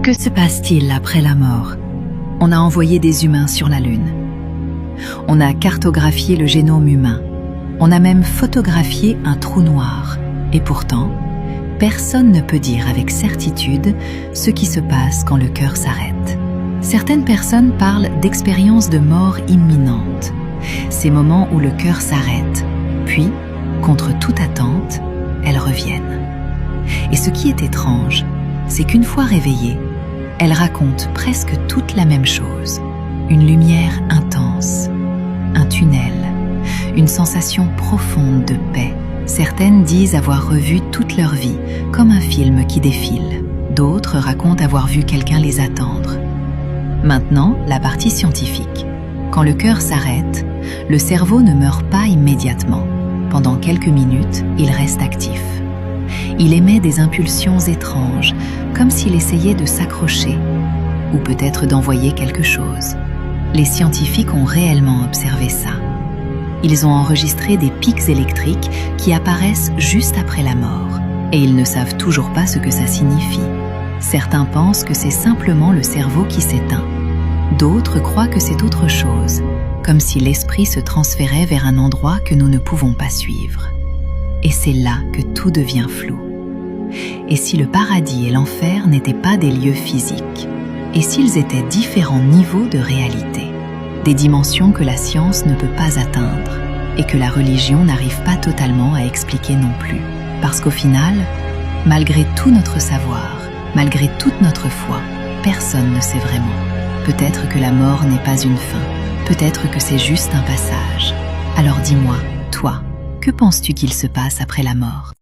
Que se passe-t-il après la mort? On a envoyé des humains sur la Lune. On a cartographié le génome humain. On a même photographié un trou noir. Et pourtant, personne ne peut dire avec certitude ce qui se passe quand le cœur s'arrête. Certaines personnes parlent d'expériences de mort imminente, ces moments où le cœur s'arrête, puis, contre toute attente, elles reviennent. Et ce qui est étrange, c'est qu'une fois réveillées, elles racontent presque toutes la même chose. Une lumière intense, un tunnel, une sensation profonde de paix. Certaines disent avoir revu toute leur vie, comme un film qui défile. D'autres racontent avoir vu quelqu'un les attendre. Maintenant, la partie scientifique. Quand le cœur s'arrête, le cerveau ne meurt pas immédiatement. Pendant quelques minutes, il reste actif. Il émet des impulsions étranges, comme s'il essayait de s'accrocher, ou peut-être d'envoyer quelque chose. Les scientifiques ont réellement observé ça. Ils ont enregistré des pics électriques qui apparaissent juste après la mort, et ils ne savent toujours pas ce que ça signifie. Certains pensent que c'est simplement le cerveau qui s'éteint. D'autres croient que c'est autre chose, comme si l'esprit se transférait vers un endroit que nous ne pouvons pas suivre. Et c'est là que tout devient flou. Et si le paradis et l'enfer n'étaient pas des lieux physiques? Et s'ils étaient différents niveaux de réalité? Des dimensions que la science ne peut pas atteindre et que la religion n'arrive pas totalement à expliquer non plus. Parce qu'au final, malgré tout notre savoir, malgré toute notre foi, personne ne sait vraiment. Peut-être que la mort n'est pas une fin, peut-être que c'est juste un passage. Alors dis-moi, toi, que penses-tu qu'il se passe après la mort ?